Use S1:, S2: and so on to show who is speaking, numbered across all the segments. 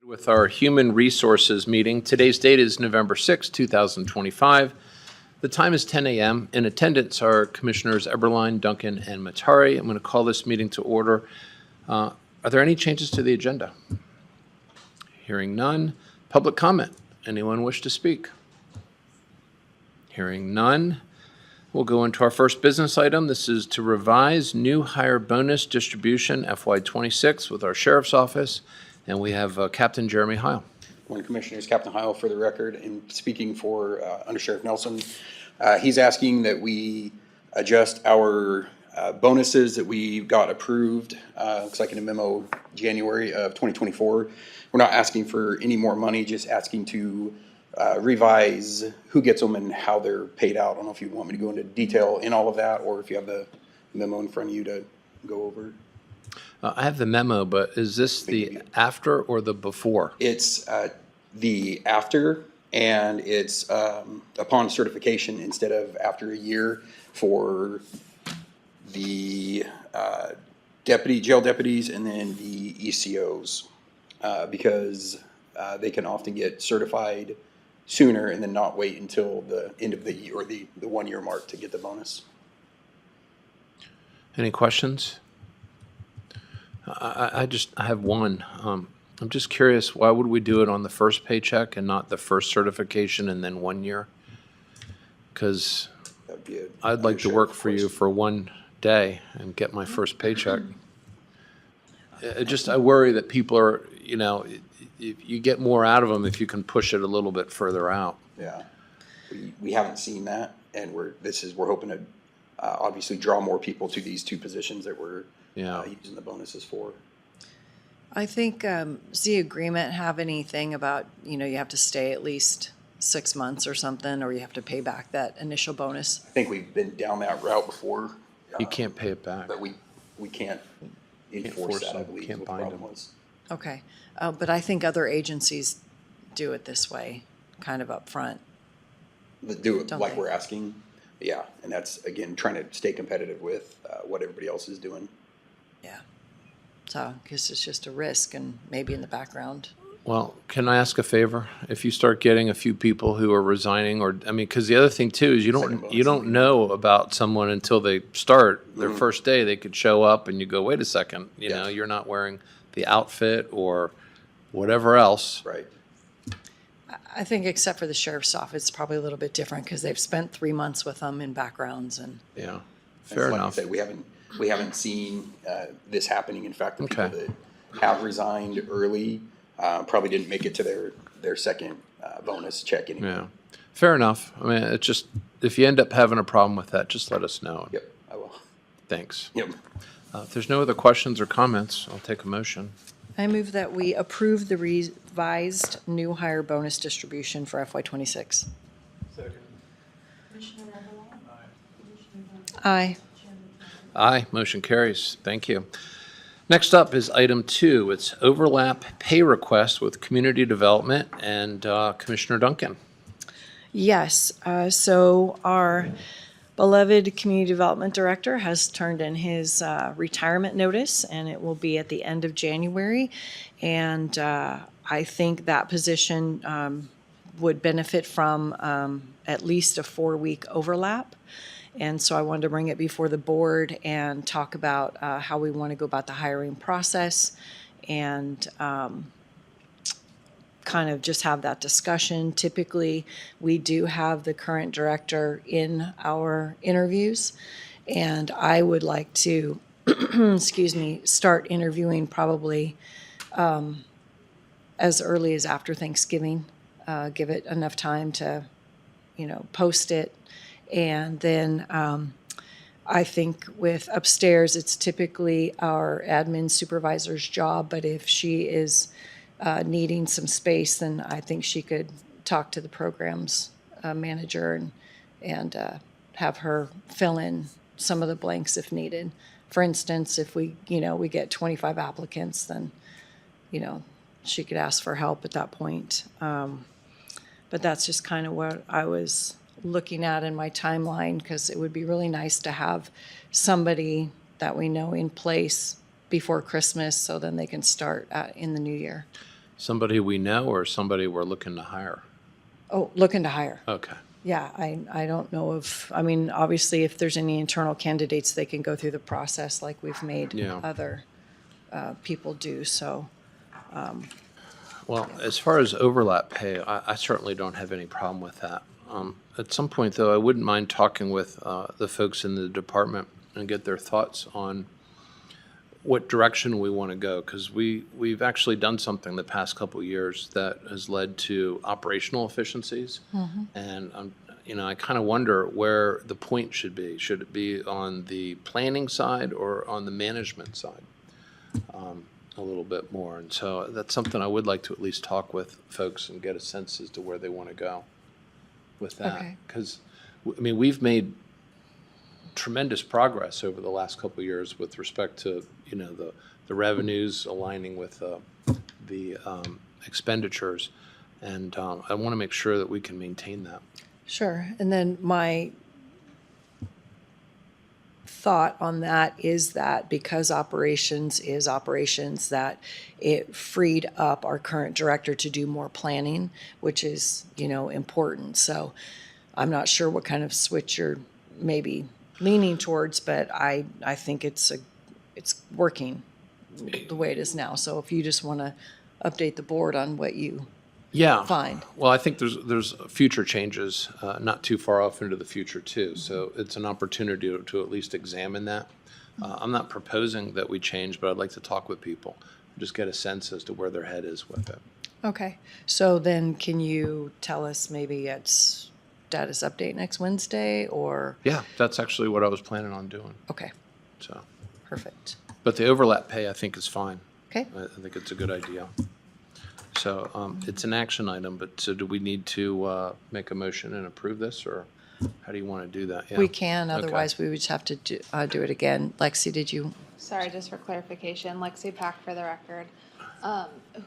S1: With our Human Resources meeting. Today's date is November 6, 2025. The time is 10 a.m. In attendance are Commissioners Eberline, Duncan, and Matari. I'm going to call this meeting to order. Are there any changes to the agenda? Hearing none. Public comment. Anyone wish to speak? Hearing none. We'll go into our first business item. This is to revise new hire bonus distribution FY26 with our Sheriff's Office. And we have Captain Jeremy Heil.
S2: Morning, Commissioners. Captain Heil for the record, and speaking for Under Sheriff Nelson. He's asking that we adjust our bonuses that we got approved, looks like in a memo January of 2024. We're not asking for any more money, just asking to revise who gets them and how they're paid out. I don't know if you want me to go into detail in all of that, or if you have the memo in front of you to go over.
S1: I have the memo, but is this the after or the before?
S2: It's the after, and it's upon certification instead of after a year for the jail deputies and then the ECOs, because they can often get certified sooner and then not wait until the end of the year or the 1 year mark to get the bonus.
S1: Any questions? I have one. I'm just curious, why would we do it on the first paycheck and not the first certification and then 1 year? Because I'd like to work for you for 1 day and get my first paycheck. I worry that people are, if you get more out of them if you can push it a little bit further out.
S2: Yeah, we haven't seen that, and we're hoping to obviously draw more people to these two positions that we're using the bonuses for.
S3: I think, does the agreement have anything about, you have to stay at least 6 months or something, or you have to pay back that initial bonus?
S2: I think we've been down that route before.
S1: You can't pay it back.
S2: But we can't enforce that, I believe,
S1: can't
S2: what the
S1: bind
S2: problem
S1: them.
S2: was.
S3: Okay, but I think other agencies do it this way, kind of up front.
S2: Do it
S3: Don't
S2: like
S3: they?
S2: we're asking. Yeah, and that's, again, trying to stay competitive with what everybody else is doing.
S3: Yeah. So, because it's just a risk and maybe in the background.
S1: Well, can I ask a favor? If you start getting a few people who are resigning, because the other thing too is you don't know about someone until they start their first day. They could show up and you go, wait a second, you're not wearing the outfit or whatever else.
S2: Right.
S3: I think except for the sheriff's office, it's probably a little bit different because they've spent 3 months with them in backgrounds and.
S1: Yeah, fair enough.
S2: Like I said, we haven't seen this happening. In fact, the people that have resigned early probably didn't make it to their second bonus check anyway.
S1: Yeah, fair enough. I mean, it's just, if you end up having a problem with that, just let us know.
S2: Yep, I will.
S1: Thanks.
S2: Yep.
S1: If there's no other questions or comments, I'll take a motion.
S3: I move that we approve the revised new hire bonus distribution for FY26.
S1: Second.
S3: Aye.
S1: Aye, motion carries. Thank you. Next up is item 2. It's overlap pay request with community development and Commissioner Duncan.
S3: Yes, so our beloved Community Development Director has turned in his retirement notice, and it will be at the end of January. And I think that position would benefit from at least a 4-week overlap. And so I wanted to bring it before the board and talk about how we want to go about the hiring process and kind of just have that discussion. Typically, we do have the current director in our interviews, and I would like to, start interviewing probably as early as after Thanksgiving. Give it enough time to, post it. And then I think with upstairs, it's typically our admin supervisor's job, but if she is needing some space, then I think she could talk to the programs manager and have her fill in some of the blanks if needed. For instance, if we get 25 applicants, then, she could ask for help at that point. But that's just kind of what I was looking at in my timeline, because it would be really nice to have somebody that we know in place before Christmas, so then they can start in the new year.
S1: Somebody we know or somebody we're looking to hire?
S3: Oh, looking to hire.
S1: Okay.
S3: Yeah, I don't know if, I mean, obviously, if there's any internal candidates, they can go through the process like we've made
S1: Yeah.
S3: other people do, so.
S1: Well, as far as overlap pay, I certainly don't have any problem with that. At some point, though, I wouldn't mind talking with the folks in the department and get their thoughts on what direction we want to go, because we've actually done something the past couple of years that has led to operational efficiencies. And, I kind of wonder where the point should be. Should it be on the planning side or on the management side? A little bit more. And so that's something I would like to at least talk with folks and get a sense as to where they want to go with that.
S3: Okay.
S1: Because, we've made tremendous progress over the last couple of years with respect to, the revenues aligning with the expenditures. And I want to make sure that we can maintain that.
S3: Sure, and then my thought on that is that because operations is operations, that it freed up our current director to do more planning, which is, important. So I'm not sure what kind of switch you're maybe leaning towards, but I think it's working the way it is now. So if you just want to update the board on what you
S1: Yeah.
S3: find.
S1: Well, I think there's future changes, not too far off into the future too. So it's an opportunity to at least examine that. I'm not proposing that we change, but I'd like to talk with people, just get a sense as to where their head is with it.
S3: Okay, so then can you tell us maybe it's status update next Wednesday or?
S1: Yeah, that's actually what I was planning on doing.
S3: Okay,
S1: So,
S3: perfect.
S1: but the overlap pay I think is fine.
S3: Okay,
S1: I think it's a good idea. So it's an action item, but so do we need to make a motion and approve this, or how do you want to do that? Yeah.
S3: we can,
S1: Okay.
S3: otherwise we would just have to do it again. Lexi, did you?
S4: Sorry, just for clarification, Lexi Pack for the record.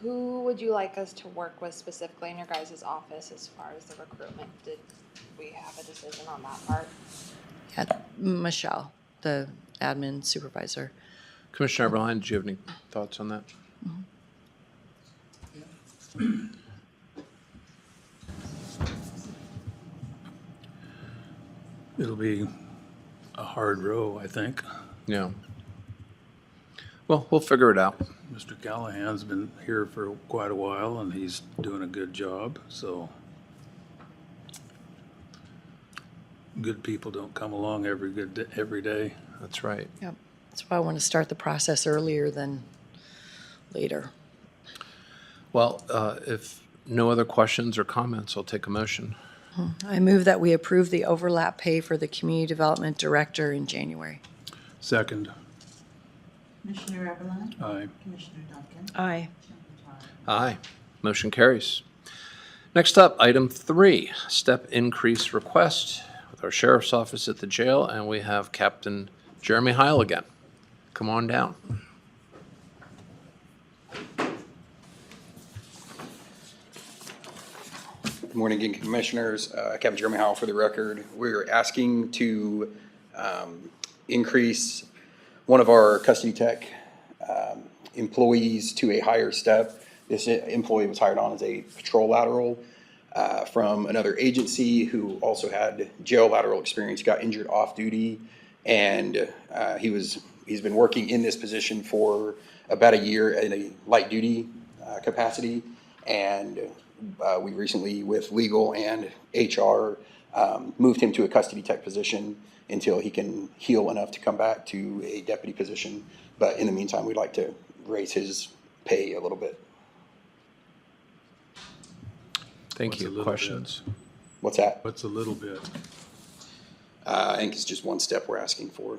S4: Who would you like us to work with specifically in your guys' office as far as the recruitment? Did we have a decision on that part?
S3: Yeah, Michelle, the admin supervisor.
S1: Commissioner Eberline, do you have any thoughts on that?
S5: It'll be a hard row, I think.
S1: Yeah. Well, we'll figure it out.
S5: Mr. Callahan's been here for quite a while, and he's doing a good job, so good people don't come along every day.
S1: That's right.
S3: Yep, that's why I want to start the process earlier than later.
S1: Well, if no other questions or comments, I'll take a motion.
S3: I move that we approve the overlap pay for the community development director in January.
S5: Second,
S6: Commissioner Eberline?
S5: aye.
S6: Commissioner Duncan?
S3: Aye.
S6: Chairman Todd?
S1: Aye. Motion carries. Next up, item 3, step increase request with our sheriff's office at the jail, and we have Captain Jeremy Heil again. Come on down.
S2: Good morning again, Commissioners. Captain Jeremy Howell for the record. We're asking to increase one of our custody tech employees to a higher step. This employee was hired on as a patrol lateral from another agency who also had jail lateral experience, got injured off duty, and he's been working in this position for about a year in a light duty capacity, and we recently, with legal and HR, moved him to a custody tech position until he can heal enough to come back to a deputy position. But in the meantime, we'd like to raise his pay a little bit.
S1: Thank
S5: What's a
S1: you.
S5: little
S1: Questions?
S2: What's that?
S5: What's a little bit?
S2: I think it's just one step we're asking for.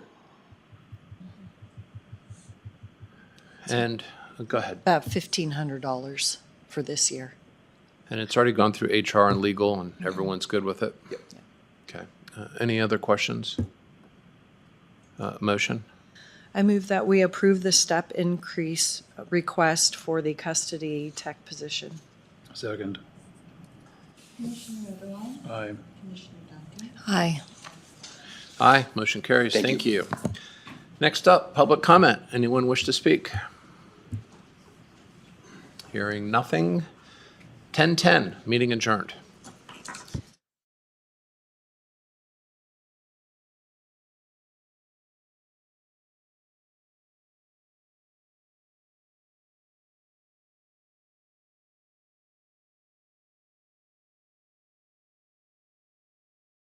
S1: And go ahead.
S3: About $1,500 for this year.
S1: And it's already gone through HR and legal, and everyone's good with it?
S2: Yep.
S1: Okay. Any other questions? Motion?
S3: I move that we approve the step increase request for the custody tech position.
S5: Second,
S6: Commissioner Eberline?
S5: aye.
S6: Commissioner Duncan?
S3: Aye.
S1: Aye. Motion carries.
S2: Thank
S1: Thank you. Next up, public comment. Anyone wish to speak? Hearing nothing. 10:10, meeting adjourned.